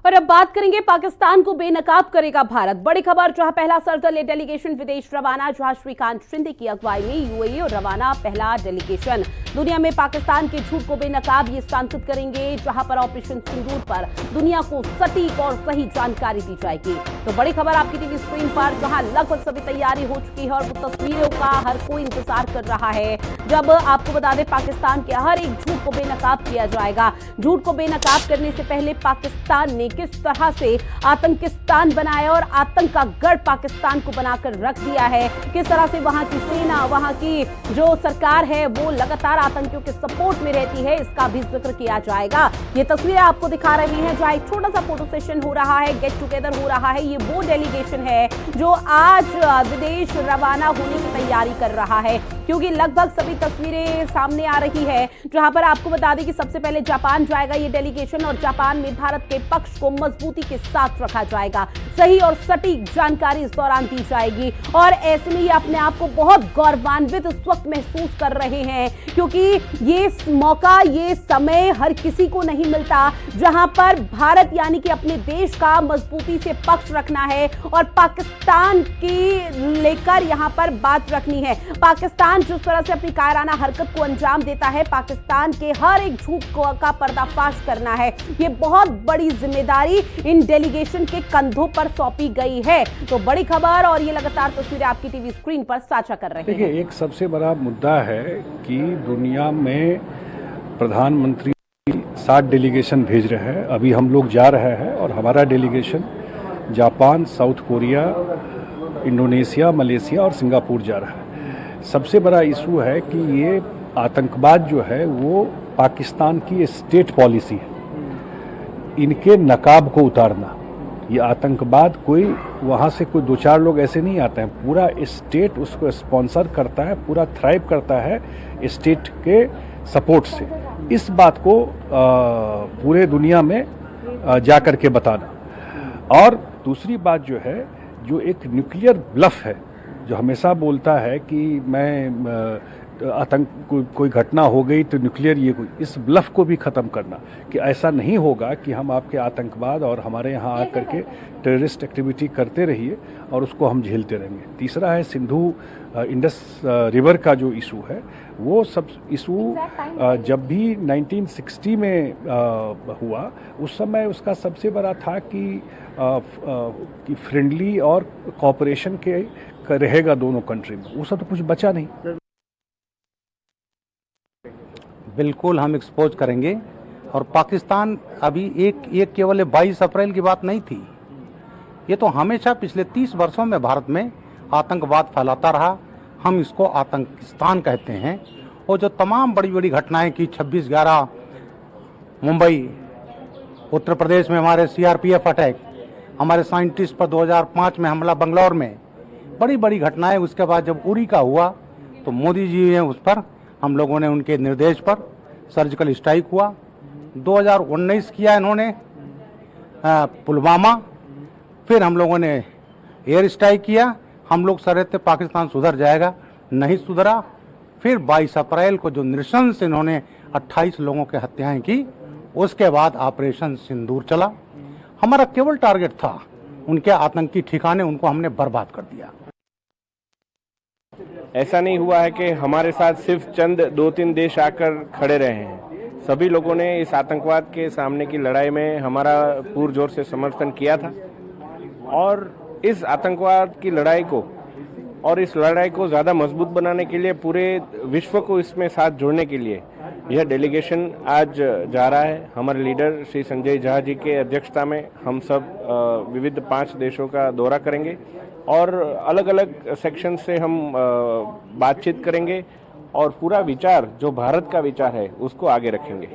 और अब बात करेंगे पाकिस्तान को बेनकाब करेगा भारत। बड़ी खबर, जहां पहला सर्वदलीय डेलीगेशन विदेश रवाना, जहां श्रीकांत शिंदे की अगुवाई में यूएई और रवाना पहला डेलीगेशन दुनिया में पाकिस्तान के झूठ को बेनकाब ये सांसद करेंगे, जहां पर ऑपरेशन सिंदूर पर दुनिया को सटीक और सही जानकारी दी जाएगी। तो बड़ी खबर आपकी टीवी स्क्रीन पर, जहां लगभग सभी तैयारी हो चुकी है और वो तस्वीरों का हर कोई इंतजार कर रहा है, जब आपको बता दें पाकिस्तान के हर एक झूठ को बेनकाब किया जाएगा। झूठ को बेनकाब करने से पहले पाकिस्तान ने किस तरह से आतंकिस्तान बनाया और आतंक का गढ़ पाकिस्तान को बनाकर रख दिया है, किस तरह से वहां की सेना, वहां की जो सरकार है वो लगातार आतंकियों के सपोर्ट में रहती है, इसका भी जिक्र किया जाएगा। ये तस्वीरें आपको दिखा रहे हैं, जहां एक छोटा सा फोटो सेशन हो रहा है, गेट टुगेदर हो रहा है। ये वो डेलीगेशन है जो आज विदेश रवाना होने की तैयारी कर रहा है, क्योंकि लगभग सभी तस्वीरें सामने आ रही है, जहां पर आपको बता दें कि सबसे पहले जापान जाएगा ये डेलीगेशन, और जापान में भारत के पक्ष को मजबूती के साथ रखा जाएगा। सही और सटीक जानकारी इस दौरान दी जाएगी, और ऐसे में ये अपने आप को बहुत गौरवान्वित इस वक्त महसूस कर रहे हैं, क्योंकि ये मौका, ये समय हर किसी को नहीं मिलता, जहां पर भारत यानी कि अपने देश का मजबूती से पक्ष रखना है और पाकिस्तान की लेकर यहां पर बात रखनी है। पाकिस्तान जिस तरह से अपनी कायराना हरकत को अंजाम देता है, पाकिस्तान के हर एक झूठ का पर्दाफाश करना है, ये बहुत बड़ी जिम्मेदारी इन डेलीगेशन के कंधों पर सौंपी गई है। तो बड़ी खबर, और ये लगातार तस्वीरें आपकी टीवी स्क्रीन पर साझा कर रहे हैं। देखिए, एक सबसे बड़ा मुद्दा है कि दुनिया में प्रधानमंत्री 7 डेलीगेशन भेज रहे हैं। अभी हम लोग जा रहे हैं और हमारा delegation Japan, south Korea, Indonesia, Malaysia और सिंगापुर जा रहा है। सबसे बड़ा इशू है कि ये आतंकवाद जो है वो पाकिस्तान की स्टेट पॉलिसी है, इनके नकाब को उतारना। ये आतंकवाद कोई वहाँ से कोई 2-4 लोग ऐसे नहीं आते हैं, पूरा स्टेट उसको स्पॉन्सर करता है, पूरा थ्राइव करता है स्टेट के सपोर्ट से। इस बात को पूरे दुनिया में जा कर के बताना। और दूसरी बात जो है, जो एक न्यूक्लियर ब्लफ है, जो हमेशा बोलता है कि मैं आतंक कोई घटना हो गई तो न्यूक्लियर ये कोई, इस ब्लफ को भी ख़त्म करना कि ऐसा नहीं होगा कि हम आपके आतंकवाद और हमारे यहाँ आकर के टेररिस्ट एक्टिविटी करते रहिए और उसको हम झेलते रहेंगे। तीसरा है सिंधु इंडस रिवर का जो इशू है, वो सब इशू जब भी 1960 में हुआ, उस समय उसका सबसे बड़ा था कि फ्रेंडली और कोऑपरेशन के रहेगा दोनों कंट्री में, वो सब तो कुछ बचा नहीं। बिल्कुल हम एक्सपोज करेंगे। और पाकिस्तान अभी एक केवल 22 अप्रैल की बात नहीं थी, ये तो हमेशा पिछले 30 वर्षों में भारत में आतंकवाद फैलाता रहा। हम इसको आतंकिस्तान कहते हैं। और जो तमाम बड़ी बड़ी घटनाएं की, 26/11 मुंबई, उत्तर प्रदेश में हमारे सीआरपीएफ अटैक, हमारे साइंटिस्ट पर 2005 में हमला बंगलौर में, बड़ी बड़ी घटनाएं। उसके बाद जब उरी का हुआ तो मोदी जी ने उस पर, हम लोगों ने उनके निर्देश पर सर्जिकल स्ट्राइक हुआ। 2019 किया इन्होंने पुलवामा, फिर हम लोगों ने एयर स्ट्राइक किया। हम लोग सर थे पाकिस्तान सुधर जाएगा, नहीं सुधरा। फिर 22 अप्रैल को जो नृशंस इन्होंने 28 लोगों की हत्याएं की, उसके बाद ऑपरेशन सिंदूर चला। हमारा केवल टारगेट था उनके आतंकी ठिकाने, उनको हमने बर्बाद कर दिया। ऐसा नहीं हुआ है कि हमारे साथ सिर्फ चंद 2-3 देश आकर खड़े रहे हैं। सभी लोगों ने इस आतंकवाद के सामने की लड़ाई में हमारा पुरजोर से समर्थन किया था, और इस आतंकवाद की लड़ाई को और इस लड़ाई को ज़्यादा मजबूत बनाने के लिए, पूरे विश्व को इसमें साथ जोड़ने के लिए यह डेलीगेशन आज जा रहा है। हमारे लीडर श्री संजय झा जी के अध्यक्षता में हम सब विविध 5 देशों का दौरा करेंगे और अलग अलग सेक्शन से हम बातचीत करेंगे और पूरा विचार, जो भारत का विचार है, उसको आगे रखेंगे।